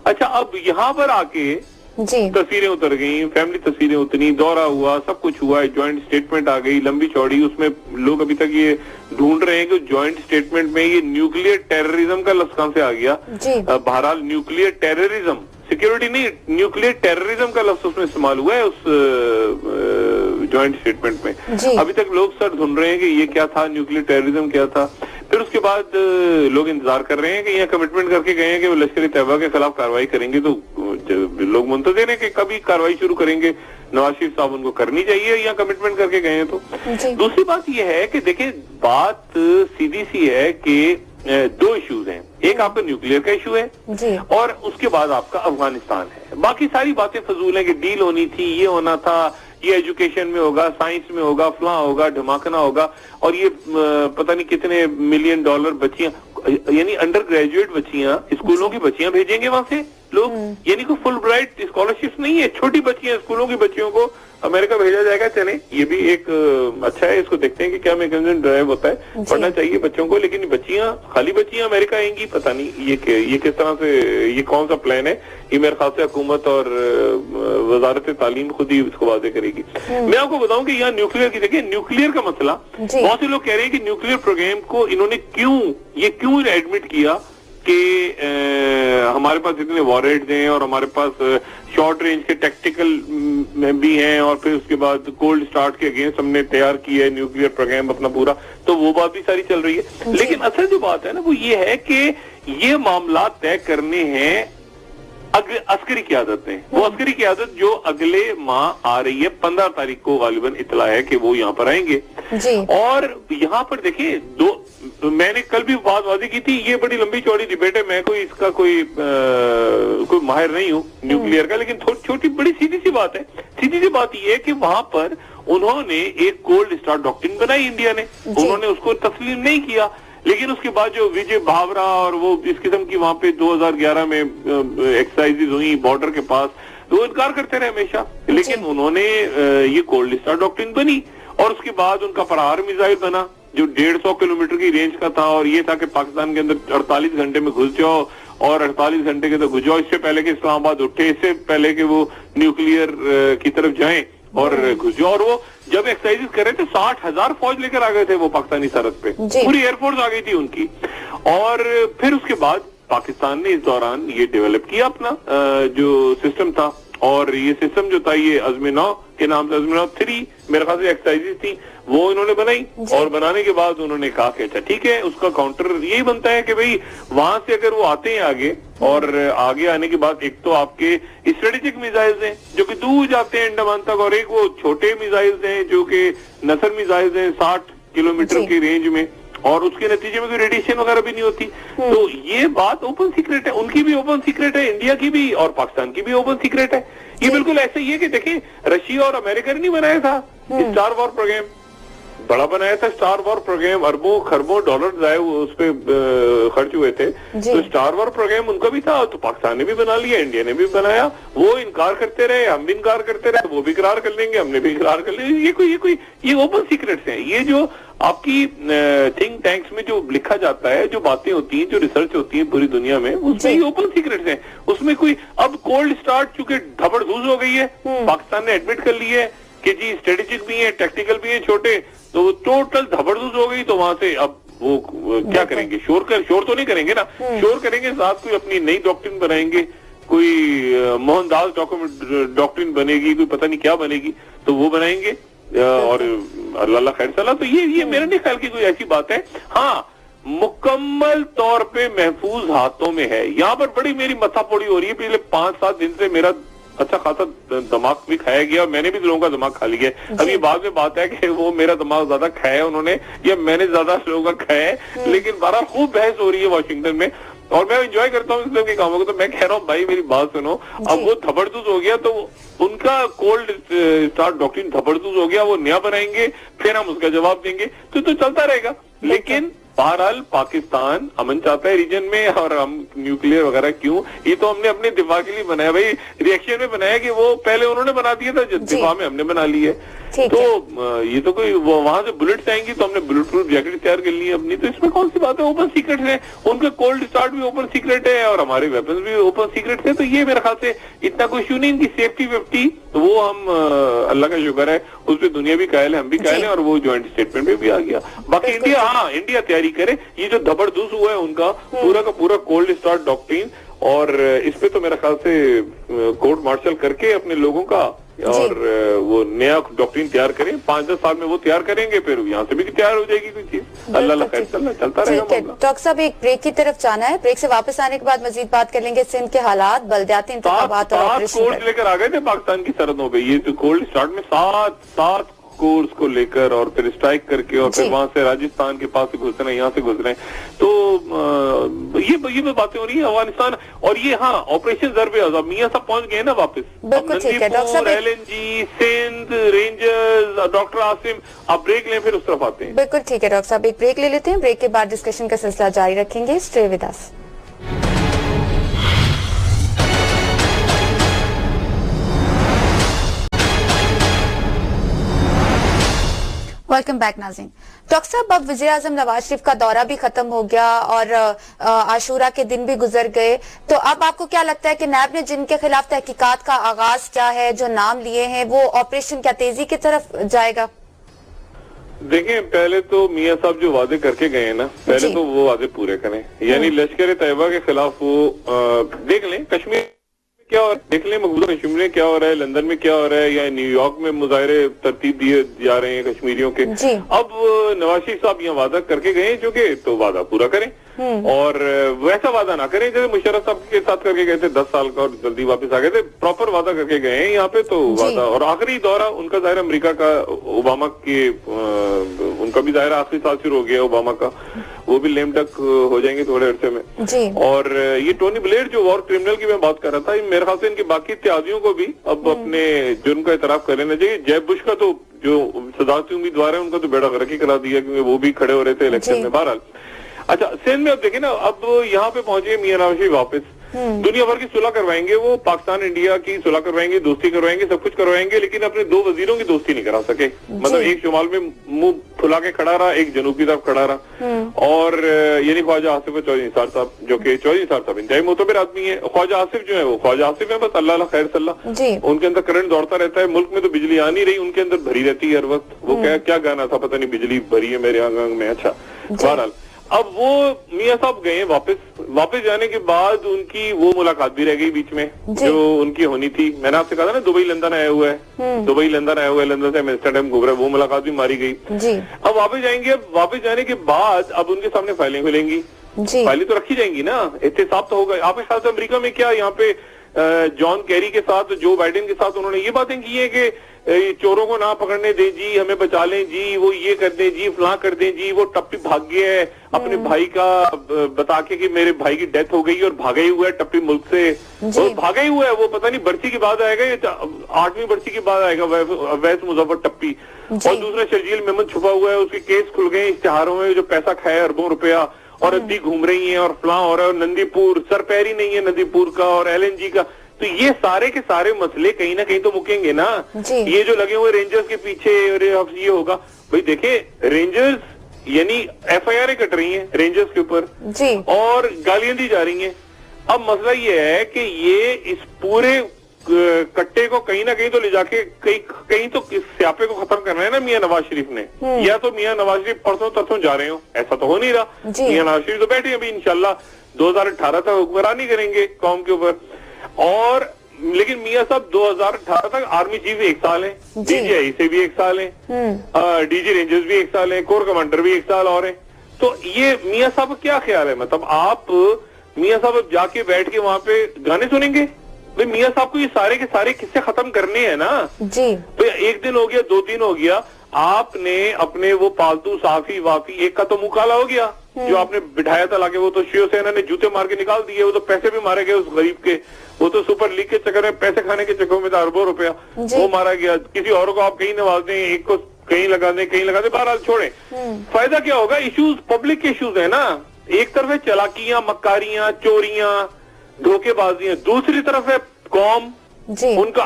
اچھا, اب یہاں پر آ کے تصویریں اتر گئیں, فیملی تصویریں اتنی, دورہ ہوا, سب کچھ ہوا, جوائنٹ سٹیٹمنٹ آ گئی لمبی چوڑی. اس میں لوگ ابھی تک یہ ڈھونڈ رہے ہیں کہ جوائنٹ سٹیٹمنٹ میں یہ نیوکلیئر ٹیررزم کا لفظ کہاں سے آ گیا. بہرحال نیوکلیئر ٹیررزم, سیکیورٹی نہیں, نیوکلیئر ٹیررزم کا لفظ اس میں استعمال ہوا ہے اس ज्वाइंट स्टेटमेंट में। जी। अभी तक लोग सर ढूंढ रहे हैं कि ये क्या था, न्यूक्लियर टेररिज्म क्या था। फिर उसके बाद लोग इंतजार कर रहे हैं कि यहाँ कमिटमेंट करके गए हैं कि वो लश्कर तैयबा के खिलाफ कार्रवाई करेंगे, तो लोग मुंतज़िर हैं कि कभी कार्रवाई शुरू करेंगे, नवाज शरीफ साहब उनको करनी चाहिए, यहाँ कमिटमेंट करके गए हैं। तो दूसरी बात ये है कि देखिए बात सीधी सी है कि दो इश्यूज हैं, एक आपका न्यूक्लियर का इशू है जी। और उसके बाद आपका अफगानिस्तान है। बाकी सारी बातें फजूल हैं कि डील होनी थी, ये होना था, ये एजुकेशन में होगा, साइंस में होगा, फलां होगा, ढमाकना होगा, और ये पता नहीं कितने $1 मिलियन बच्चियां, यानी अंडर ग्रेजुएट बच्चियां, स्कूलों की बच्चियां भेजेंगे वहां से लोग, यानी कोई फुल ब्राइट स्कॉलरशिप नहीं है, छोटी बच्चियां, स्कूलों की बच्चियों को अमेरिका भेजा जाएगा। चले ये भी एक अच्छा है, इसको देखते हैं कि क्या मैकेनिज्म ड्राइव होता है, पढ़ना चाहिए बच्चों को, लेकिन बच्चियां, खाली बच्चियां अमेरिका आएंगी, पता नहीं ये किस तरह से, ये कौन सा प्लान है, ये मेरे ख्याल से हुकूमत और वजारत तालीम खुद ही इसको वादे करेगी। मैं आपको बताऊं कि यहाँ न्यूक्लियर की, देखिए न्यूक्लियर का मसला, बहुत से लोग कह रहे हैं कि न्यूक्लियर प्रोग्राम को इन्होंने क्यों एडमिट किया कि हमारे पास इतने वॉरहेड्स हैं और हमारे पास शॉर्ट रेंज के टैक्टिकल भी हैं, और फिर उसके बाद कोल्ड स्टार्ट के अगेंस्ट हमने तैयार किया है न्यूक्लियर प्रोग्राम अपना पूरा, तो वो बात भी सारी चल रही है। लेकिन असल जो बात है ना वो ये है कि ये मामला तय करने हैं अस्करी क़यादत ने, वो अस्करी क़यादत जो अगले माह आ रही है, 15 तारीख को गालिबन इतला है कि वो यहाँ पर आएंगे जी। और यहाँ पर देखिए मैंने कल भी बात वादी की थी, ये बड़ी लंबी चौड़ी डिबेट है, मैं कोई इसका कोई माहिर नहीं हूँ न्यूक्लियर का, लेकिन छोटी बड़ी सीधी सी बात है। सीधी सी बात ये है कि वहां पर उन्होंने एक कोल्ड स्टार्ट डॉक्ट्रिन बनाई इंडिया ने, उन्होंने उसको तस्लीम नहीं किया, लेकिन उसके बाद जो विजय भावरा और वो इस किस्म की वहां पे 2011 में एक्सरसाइजेज हुई बॉर्डर के पास, तो वो इनकार करते रहे हमेशा, लेकिन उन्होंने ये कोल्ड स्टार डॉक्ट्रिन बनी, और उसके बाद उनका प्रहार मिसाइल बना जो 150 किलोमीटर की रेंज का था, और ये था कि पाकिस्तान के अंदर 48 घंटे में घुस जाओ और 48 घंटे के अंदर घुस जाओ, इससे पहले कि इस्लामाबाद उठे, इससे पहले कि वो न्यूक्लियर की तरफ जाएं और घुस जाओ। और वो जब एक्सरसाइज कर रहे थे 60,000 फौज लेकर आ गए थे वो पाकिस्तानी सरहद पे, पूरी एयरफोर्स आ गई थी उनकी। और फिर उसके बाद पाकिस्तान ने इस दौरान ये डेवलप किया अपना जो सिस्टम था, और ये सिस्टम जो था ये अज़्म-ए-नौ के नाम से, अज़्म-ए-नौ 3 मेरे ख्याल से एक्सरसाइजेज थी, वो इन्होंने बनाई, और बनाने के बाद उन्होंने कहा कि अच्छा ठीक है, उसका काउंटर यही बनता है कि भाई वहां से अगर वो आते हैं आगे, और आगे आने के बाद एक तो आपके स्ट्रेटेजिक मिसाइल्स हैं जो कि दूर जाते हैं अंडमान तक, और एक वो छोटे मिसाइल्स हैं जो कि नसर मिसाइल्स हैं 60 किलोमीटर की रेंज में, और उसके नतीजे में कोई रेडिएशन वगैरह भी नहीं होती। तो ये बात ओपन सीक्रेट है, उनकी भी ओपन सीक्रेट है, इंडिया की भी और पाकिस्तान की भी ओपन सीक्रेट है। ये बिल्कुल ऐसे ही है कि देखिए रशिया और अमेरिका ने नहीं बनाया था स्टार वॉर प्रोग्राम, बड़ा बनाया था स्टार वॉर प्रोग्राम, अरबों खरबों डॉलर जाए उस पे खर्च हुए थे, तो स्टार वॉर प्रोग्राम उनका भी था, तो पाकिस्तान ने भी बना लिया, इंडिया ने भी बनाया, वो इनकार करते रहे, हम भी इनकार करते रहे, वो भी इकरार कर लेंगे, हमने भी इकरार कर लेंगे। ये ओपन सीक्रेट्स हैं, ये जो आपकी थिंक टैंक्स में जो लिखा जाता है, जो बातें होती हैं, जो रिसर्च होती है पूरी दुनिया में, उसमें ये ओपन सीक्रेट्स हैं, उसमें कोई अब कोल्ड स्टार्ट चूंकि धबड़धूस हो गई है, पाकिस्तान ने एडमिट कर ली है कि जी स्ट्रेटेजिक भी है, टैक्टिकल भी है छोटे, तो टोटल धबड़धूस हो गई, तो वहां से अब वो क्या करेंगे, शोर तो नहीं करेंगे ना, शोर करेंगे साथ कोई अपनी नई डॉक्ट्रिन बनाएंगे, कोई मोहनदास डॉक्ट्रिन बनेगी, कोई पता नहीं क्या बनेगी, तो वो बनाएंगे, और अल्लाह खैर सलाह। तो ये मेरे नहीं ख्याल की कोई ऐसी बात है। हाँ, मुकम्मल तौर पे महफूज हाथों में है। यहाँ पर बड़ी मेरी मथापोड़ी हो रही है, पिछले 5-7 दिन से मेरा अच्छा खासा दिमाग भी खाया गया, मैंने भी लोगों का दिमाग खा लिया है। अभी बाद में बात है कि वो मेरा दिमाग ज्यादा खाया उन्होंने या मैंने ज्यादा लोगों का खाया है, लेकिन बड़ा खूब बहस हो रही है वाशिंगटन में, और मैं एंजॉय करता हूँ इस तरह के कामों को। तो मैं कह रहा हूँ भाई मेरी बात सुनो, अब वो धबड़धूस हो गया, तो उनका कोल्ड स्टार्ट डॉक्ट्रिन धबड़धूस हो गया, वो नया बनाएंगे, फिर हम उसका जवाब देंगे, तो चलता रहेगा। लेकिन बहरहाल पाकिस्तान अमन चाहता है रीजन में, और हम न्यूक्लियर वगैरह क्यों, ये तो हमने अपने दिफा के लिए बनाया भाई, रिएक्शन में बनाया कि वो पहले उन्होंने बना दिया था, दिफा में हमने बना ली है। तो ये तो कोई वहां से बुलेट्स आएंगी तो हमने बुलेट प्रूफ जैकेट तैयार कर ली है अपनी, तो इसमें कौन सी बात है, ओपन सीक्रेट है, उनका कोल्ड स्टार्ट भी ओपन सीक्रेट है और हमारे वेपन्स भी ओपन सीक्रेट है, तो ये मेरे ख्याल से इतना कोई इश्यू नहीं। इनकी सेफ्टी वेफ्टी तो वो हम अल्लाह का शुक्र है उस पर दुनिया भी कायल है, हम भी कायल है, और वो ज्वाइंट स्टेटमेंट में भी आ गया। बाकी इंडिया, हाँ इंडिया तैयारी करे, ये जो धबड़धूस हुआ है उनका पूरा का पूरा कोल्ड स्टार्ट डॉक्ट्रिन, और इस पे तो मेरा ख्याल से कोर्ट मार्शल करके अपने लोगों का اور وہ नया डॉक्ट्रिन तैयार करें, 5-10 साल में वो तैयार करेंगे, फिर यहाँ से भी तैयार हो जाएगी कोई चीज। अल्लाह खैर चलता रहेगा ठीक है मामला। डॉक्टर साहब, एक ब्रेक की तरफ जाना है, ब्रेक से वापस आने के बाद मजीद बात कर लेंगे सिंध के हालात, बलदियाती इंतखाबात और सात ऑपरेशन कोर्स पर। लेकर आ गए थे पाकिस्तान की सरहदों पे, ये तो कोल्ड स्टार्ट में सात कोर्स को लेकर और फिर स्ट्राइक करके और फिर जी। वहां से राजस्थान के पास से घुस रहे हैं, यहाँ से घुस रहे हैं, तो ये बातें हो रही है अफगानिस्तान। और ये हाँ ऑपरेशन ज़रब अज़ब, मियां सब पहुंच गए ना वापस। बिल्कुल ठीक है डॉक्टर साहब, LNG, Sindh, rangers, doctor Asim, आप ब्रेक लें फिर उस तरफ आते हैं। बिल्कुल ठीक है डॉक्टर साहब, एक ब्रेक ले लेते हैं, ब्रेक के बाद डिस्कशन का सिलसिला जारी रखेंगे। Stay with us. Welcome back नाज़रीन। डॉक्टर साहब, अब वज़ीर आज़म नवाज शरीफ का दौरा भी खत्म हो गया और आशूरा के दिन भी गुजर गए, तो अब आपको क्या लगता है कि नैब ने जिनके खिलाफ तहकीकात का आगाज क्या है, जो नाम लिए हैं, वो ऑपरेशन क्या तेजी की तरफ जाएगा? देखें, पहले तो मियां साहब जो वादे करके गए हैं ना, पहले जी। तो वो वादे पूरे करें। यानी लश्कर तैयबा के खिलाफ वो देख लें कश्मीर क्या हो रहा है, देख लें मकबूजा कश्मीर में क्या हो रहा है, लंदन में क्या हो रहा है, या न्यूयॉर्क में मुजाहरे तरतीब दिए जा रहे हैं कश्मीरियों के। जी। अब नवाज शरीफ साहब यहाँ वादा करके गए जो कि तो वादा पूरा करें, और वैसा वादा ना करें जैसे मुशर्रफ साहब के साथ करके गए थे 10 साल का और जल्दी वापस आ गए थे। प्रॉपर वादा करके गए हैं यहाँ पे, तो वादा। और आखिरी दौरा उनका जाहिर अमेरिका का, ओबामा के उनका भी जाहिर आखिरी साल शुरू हो गया ओबामा का, वो भी लेम डक हो जाएंगे थोड़े अरसे में। जी। और ये टोनी ब्लेयर जो वॉर क्रिमिनल की मैं बात कर रहा था, मेरे ख्याल से इनके बाकी इत्यादियों को भी अब अपने जुर्म का इतराफ कर लेना चाहिए। जैब बुश का तो जो सदारती उम्मीदवार है उनका तो बेड़ा गर्क ही करा दिया, क्योंकि वो भी खड़े हो रहे थे इलेक्शन में। बहरहाल अच्छा, सिंध में अब देखें ना, अब यहाँ पे पहुंचे मियां नवाज शरीफ वापस, दुनिया भर की सुलह करवाएंगे, वो पाकिस्तान इंडिया की सुलह करवाएंगे, दोस्ती करवाएंगे, सब कुछ करवाएंगे, लेकिन अपने 2 वजीरों की दोस्ती नहीं करा सके। मतलब एक शुमाल में मुंह फुला के खड़ा रहा, एक जनूब की तरफ खड़ा रहा। और यानी ख्वाजा आसिफ चौधरी निसार साहब, जो कि चौधरी निसार साहब इंतहाई मोतबर आदमी है। ख्वाजा आसिफ जो है वो ख्वाजा आसिफ है, बस अल्लाह खैर सल्लाह, उनके अंदर करंट दौड़ता रहता है। मुल्क में तो बिजली आ नहीं रही, उनके अंदर भरी रहती है हर वक्त। वो क्या गाना था पता नहीं, बिजली भरी है मेरे आंगन में। अच्छा, बहरहाल अब वो मियां साहब गए वापस जाने के बाद उनकी वो मुलाकात भी रह गई बीच में जो उनकी होनी थी। मैंने आपसे कहा था ना, दुबई लंदन आया हुआ है, दुबई लंदन आया हुआ है, लंदन से एम्स्टर्डम घूम रहा है, वो मुलाकात भी मारी गई। अब वापस जाएंगे, अब वापस जाने के बाद अब उनके सामने फाइलें खुलेंगी, फाइलें तो रखी जाएंगी ना, एहतिसाब तो होगा। आपके साथ अमेरिका में क्या, यहाँ पे जॉन कैरी के साथ, जो बाइडेन के साथ उन्होंने ये बातें की है कि चोरों को ना पकड़ने दें जी, हमें बचा लें जी, वो ये कर दें जी, फलां कर दें जी, वो टप्पी भाग गया है अपने भाई का बता के कि मेरे भाई की डेथ हो गई और भागा ही हुआ है टप्पी मुल्क से, वो भागा ही हुआ है, वो पता नहीं बरसी के बाद आएगा या 8वीं बरसी के बाद आएगा वैस मुजफ्फर टप्पी। और दूसरा शर्जील मेमन छुपा हुआ है, उसके केस खुल गए इश्तिहारों में, जो पैसा खाया अरबों रुपया, और अद्दी घूम रही है और फलां हो रहा है, और नंदीपुर सर पैर ही नहीं है नंदीपुर का, और LNG का। तो ये सारे के सारे मसले कहीं ना कहीं तो मुकेंगे ना। ये जो लगे हुए रेंजर्स के पीछे, और ये होगा भाई, देखे रेंजर्स यानी FIR कट रही हैं रेंजर्स के ऊपर और गालियां दी जा रही हैं। अब मसला ये है कि ये इस पूरे कट्टे को कहीं ना कहीं तो ले जाके कहीं तो इस स्यापे को खत्म करना है ना मियां नवाज शरीफ ने। या तो मियां नवाज शरीफ परसों तरसों जा रहे हो, ऐसा तो हो नहीं रहा। मियां नवाज शरीफ तो बैठे अभी इंशाल्लाह 2018 तक हुक्मरानी करेंगे कौम के ऊपर। और लेकिन मियां साहब 2018 तक आर्मी चीफ 1 साल है, DGI से भी 1 साल है, DG रेंजर्स भी 1 साल है, कोर कमांडर भी 1 साल और है। तो ये मियां साहब का क्या ख्याल है? मतलब आप मियां साहब अब जाके बैठ के वहां पे गाने सुनेंगे? भाई मियां साहब को ये सारे के सारे किस्से खत्म करने हैं ना जी। तो 1 दिन हो गया, 2 दिन हो गया, आपने अपने वो पालतू साफी वाफी, एक का तो मुंह काला हो गया जो आपने बिठाया था लाके, वो तो शिवसेना ने जूते मार के निकाल दिए, वो तो पैसे भी मारे गए उस गरीब के, वो तो सुपर लीग के चक्कर में पैसे खाने के चक्कर में था अरबों रुपया वो मारा गया। किसी और को आप कहीं नवाज दें, एक को कहीं लगा दें, कहीं लगा दें, बहरहाल छोड़े, फायदा क्या होगा? इश्यूज पब्लिक के इश्यूज है ना। एक तरफ है चलाकियां, मक्कारियां, चोरियां, धोखेबाजियां, दूसरी तरफ है कौम, उनका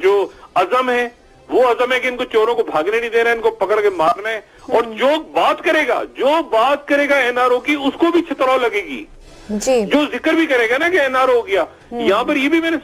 जो अज़म है वो अज़म है कि इनको चोरों को भागने नहीं देना है, इनको पकड़ के मारना है। और जो बात करेगा NRO की, उसको भी छितरौ लगेगी जी। जो जिक्र भी करेगा ना कि NRO हो गया, यहाँ पर ये भी मैंने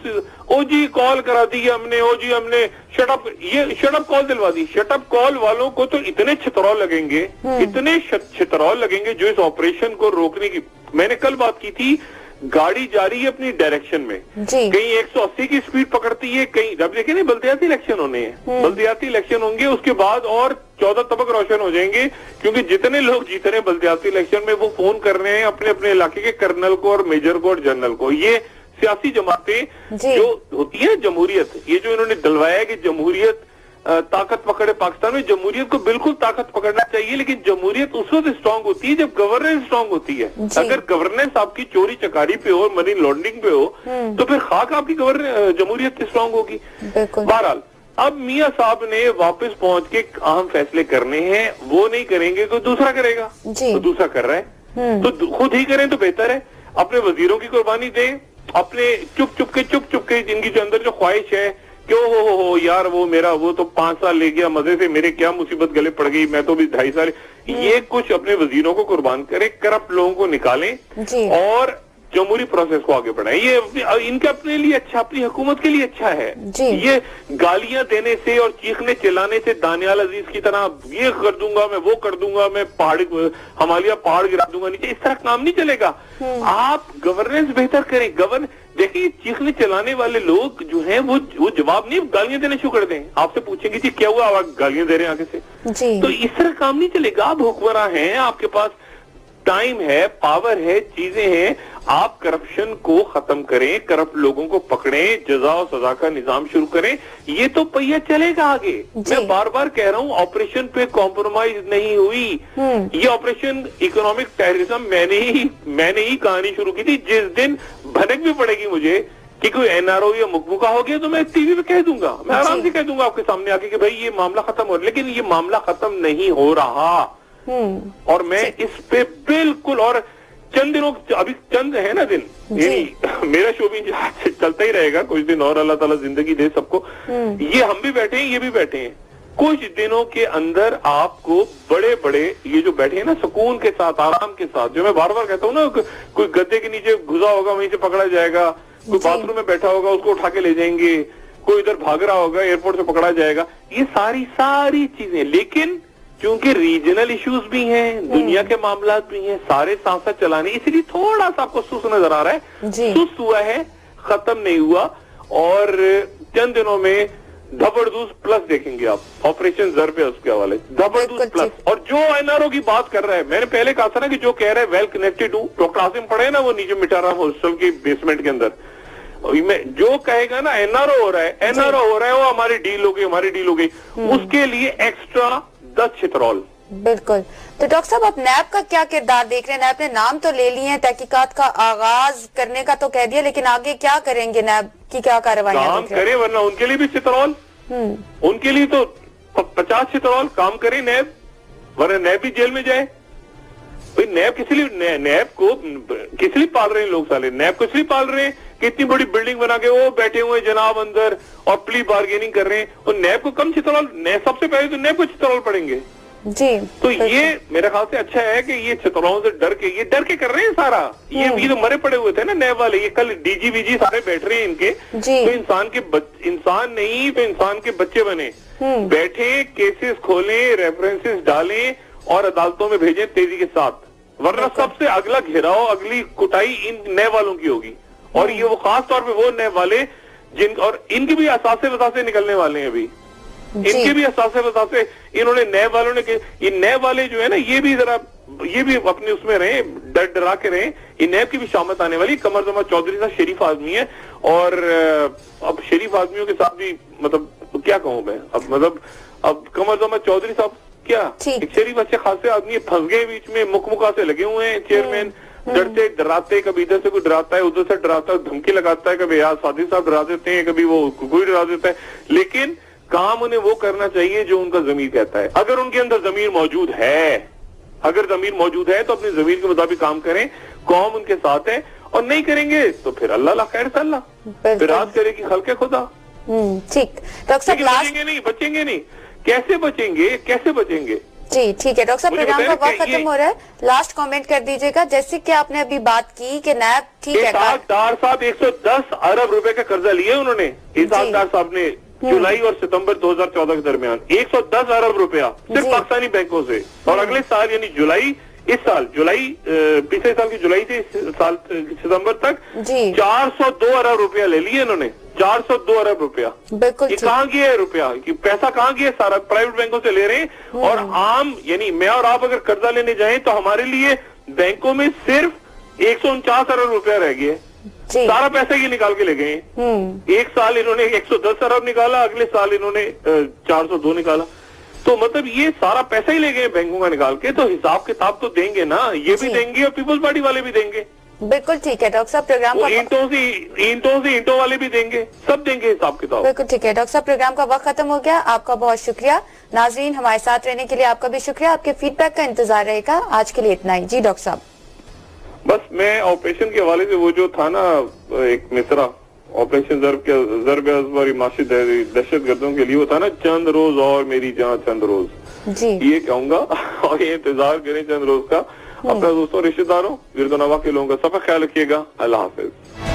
ओ जी कॉल करा दी हमने, ओ जी हमने शटअप कॉल दिलवा दी। शटअप कॉल वालों को तो इतने छितरौ लगेंगे, इतने छितरौ लगेंगे जो इस ऑपरेशन को रोकने की। मैंने कल बात की थी गाड़ी जा रही है अपनी डायरेक्शन में, जी। कहीं 180 की स्पीड पकड़ती है, कहीं जब देखें नहीं बल्दियाती इलेक्शन होने हैं, बल्दियाती इलेक्शन होंगे उसके बाद और 14 तबक रोशन हो जाएंगे, क्योंकि जितने लोग जीत रहे हैं बल्दियाती इलेक्शन में वो फोन कर रहे हैं अपने अपने इलाके के कर्नल को और मेजर को और जनरल को। ये सियासी जमातें जो होती है जमहूरियत, ये जो इन्होंने दिलवाया है कि जमहूरियत ताकत पकड़े, पाकिस्तान में जमहूरियत को बिल्कुल ताकत पकड़ना चाहिए, लेकिन जमहूरियत उस वक्त स्ट्रांग होती है जब गवर्नेंस स्ट्रांग होती है। अगर गवर्नेंस आपकी चोरी चकारी पे हो, मनी लॉन्ड्रिंग पे हो, तो फिर खाक आपकी जमहूरियत स्ट्रांग होगी। बहरहाल अब मियां साहब ने वापस पहुंच के अहम फैसले करने हैं, वो नहीं करेंगे तो दूसरा करेगा, तो दूसरा कर रहा है तो खुद ही करें तो बेहतर है। अपने वजीरों की कुर्बानी दें, अपने चुप चुप के जिनकी जो अंदर जो ख्वाहिश है क्यों हो यार वो मेरा वो तो 5 साल ले गया मजे से, मेरे क्या मुसीबत गले पड़ गई, मैं तो भी 2.5 साल, ये कुछ अपने वजीरों को कुर्बान करें, करप्ट लोगों को निकालें और जमहूरी प्रोसेस को आगे बढ़ाएं। ये इनका अपने लिए अच्छा, अपनी हुकूमत के लिए अच्छा है। ये गालियां देने से और चीखने चिल्लाने से दानियाल अजीज की तरह ये कर दूंगा मैं, वो कर दूंगा मैं, हिमालय पहाड़ गिरा दूंगा नीचे, इस तरह काम नहीं चलेगा। आप गवर्नेंस बेहतर करें। देखिए चीखने चलाने वाले लोग जो हैं वो जवाब नहीं, गालियां देने शुरू कर दें, आपसे पूछेंगे जी क्या हुआ, आप गालियां दे रहे हैं आगे से, तो इस तरह काम नहीं चलेगा। आप हुक्मरान हैं, आपके पास टाइम है, पावर है, चीजें हैं, आप करप्शन को खत्म करें, करप्ट लोगों को पकड़ें, जजा और सजा का निजाम शुरू करें, ये तो पहिया चलेगा आगे। मैं बार बार कह रहा हूं ऑपरेशन पे कॉम्प्रोमाइज नहीं हुई। ये ऑपरेशन इकोनॉमिक टेररिज्म मैंने ही कहानी शुरू की थी। जिस दिन भनक भी पड़ेगी मुझे कि कोई एनआरओ या मुकमुका हो गया तो मैं टीवी पे कह दूंगा, मैं आराम से कह दूंगा आपके सामने आके कि भाई ये मामला खत्म हो रहा है, लेकिन ये मामला खत्म नहीं हो रहा। और मैं इस पे बिल्कुल, और चंद दिनों, अभी चंद है ना दिन, यही मेरा शो भी चलता ही रहेगा कुछ दिन और, अल्लाह ताला जिंदगी दे सबको। ये हम भी बैठे हैं, ये भी बैठे हैं, कुछ दिनों के अंदर आपको बड़े बड़े ये जो बैठे हैं ना सुकून के साथ, आराम के साथ, जो मैं बार बार कहता हूँ ना, कोई गद्दे के नीचे घुसा होगा वहीं से पकड़ा जाएगा, कोई बाथरूम में बैठा होगा उसको उठा के ले जाएंगे, कोई इधर भाग रहा होगा एयरपोर्ट से पकड़ा जाएगा, ये सारी चीजें। लेकिन क्योंकि रीजनल इश्यूज भी हैं, दुनिया के मामला भी हैं, सारे साथ साथ चलाने, इसलिए थोड़ा सा आपको सुस्त नजर आ रहा है। सुस्त हुआ है, खत्म नहीं हुआ, और चंद दिनों में जबरदूस प्लस देखेंगे आप ऑपरेशन जर पे, उसके हवाले जबरदूस प्लस। और जो एनआरओ की बात कर रहा है, मैंने पहले कहा था ना कि जो कह रहा है वेल कनेक्टेड हूं, डॉक्टर आसिम पढ़े ना वो नीचे मिटाराम हॉस्टल की बेसमेंट के अंदर, जो कहेगा ना एनआरओ हो रहा है वो हमारी डील हो गई, उसके लिए एक्स्ट्रा 10 चित्रौल। बिल्कुल। तो डॉक्टर साहब आप नैब का क्या किरदार देख रहे हैं? नैब ने नाम तो ले लिए हैं, तहकीकात का आगाज करने का तो कह दिया, लेकिन आगे क्या करेंगे? नैब की क्या कार्रवाई काम करे, वरना उनके लिए भी चित्रौल, उनके लिए तो 50 चित्रौल काम करे नैब, वरना नैब भी जेल में जाए। भाई नैब नैब को किस लिए पाल रहे हैं लोग, साले नैब को इसलिए पाल रहे हैं कि इतनी बड़ी बिल्डिंग बना के वो बैठे हुए जनाब अंदर और प्ली बार्गेनिंग कर रहे हैं, और नैब को कम चित्रौल, सबसे पहले तो नैब को चित्रौल पड़ेंगे जी। तो ये मेरे ख्याल से अच्छा है कि ये चित्रौलों से डर के कर रहे हैं सारा। ये तो मरे पड़े हुए थे ना नैब वाले, ये कल डीजी वीजी सारे बैठ रहे हैं इनके, तो इंसान नहीं तो इंसान के बच्चे बने, बैठे केसेस खोलें, रेफरेंसेस डालें और अदालतों में भेजें तेजी के साथ, वरना सबसे अगला घेराव, अगली कुटाई इन नैब वालों की होगी। और ये वो खास तौर पे वो नैब वाले और इनकी भी असासे वसासे निकलने वाले हैं अभी, इनके भी असासे वसासे इन्होंने नैब वालों ने, ये नैब वाले जो है ना ये भी अपने उसमें रहे, डरा के रहे। ये नैब की भी शामत आने वाली। कमर जमा चौधरी साहब शरीफ आदमी है, और अब शरीफ आदमियों के साथ भी मतलब क्या कहूं मैं, अब कमर जमा चौधरी साहब क्या एक शरीफ अच्छे खासे आदमी, फंस गए बीच में, मुकमुका से लगे हुए हैं चेयरमैन, डरते डराते, कभी इधर से कोई डराता है, उधर से डराता है, धमकी लगाता है, कभी यार साथी साहब डरा देते हैं, कभी वो कोई डरा देता है, लेकिन काम उन्हें वो करना चाहिए जो उनका ज़मीर कहता है। अगर उनके अंदर ज़मीर मौजूद है, तो अपने ज़मीर के मुताबिक काम करें, कौम उनके साथ है, और नहीं करेंगे तो फिर अल्लाह ला खैर सल्ला, फिर राज करेगी खल्के खुदा। ठीक डॉक्टर साहब, बचेंगे नहीं, कैसे बचेंगे? जी ठीक है डॉक्टर साहब, प्रोग्राम का वक्त खत्म हो रहा है, लास्ट कमेंट कर दीजिएगा। जैसे कि आपने अभी बात की कि नैब ठीक है, डार साहब 110 अरब रुपए का कर्जा लिए उन्होंने, डार साहब ने जुलाई और सितंबर 2014 के दरमियान 110 अरब रुपया सिर्फ पाकिस्तानी बैंकों से, और अगले साल यानी जुलाई اس سال جولائی پچھلے سال کی جولائی سے اس سال ستمبر تک جی 402 ارب روپیہ لے لیے انہوں نے. 402 ارب روپیہ. بالکل یہ کہاں گیا ہے روپیہ؟ پیسہ کہاں گیا؟ سارا پرائیویٹ بینکوں سے لے رہے ہیں. اور عام یعنی میں اور آپ اگر قرضہ لینے جائیں تو ہمارے لیے بینکوں میں صرف 149 ارب روپیہ رہ گئے. جی سارا پیسہ یہ نکال کے لے گئے ہیں. ایک سال انہوں نے 110 ارب نکالا, اگلے سال انہوں نے 402 نکالا. تو مطلب یہ سارا پیسہ ہی لے گئے بینکوں کا نکال کے. تو حساب کتاب تو دیں گے نا, یہ بھی دیں گے اور پیپلز پارٹی والے بھی دیں گے. بالکل ٹھیک ہے ڈاکٹر صاحب, پروگرام کا اینٹوں والے بھی دیں گے, سب دیں گے حساب کتاب. بالکل ٹھیک ہے ڈاکٹر صاحب, پروگرام کا وقت ختم ہو گیا. آپ کا بہت شکریہ. ناظرین ہمارے ساتھ رہنے کے لیے آپ کا بھی شکریہ. آپ کے فیڈ بیک کا انتظار رہے گا. آج کے لیے اتنا ہی. جی ڈاکٹر صاحب. بس میں آپریشن کے حوالے سے وہ جو تھا نا ایک مصرع آپریشن ضرب ازبری معاشی دہشت گردوں کے لیے, وہ تھا نا چند روز اور میری جان چند روز. جی یہ کہوں گا اور یہ انتظار کریں چند روز کا. اپنے دوستوں رشتہ داروں گرد و نواح کے لوگوں کا سب کا خیال رکھیے گا. اللہ حافظ.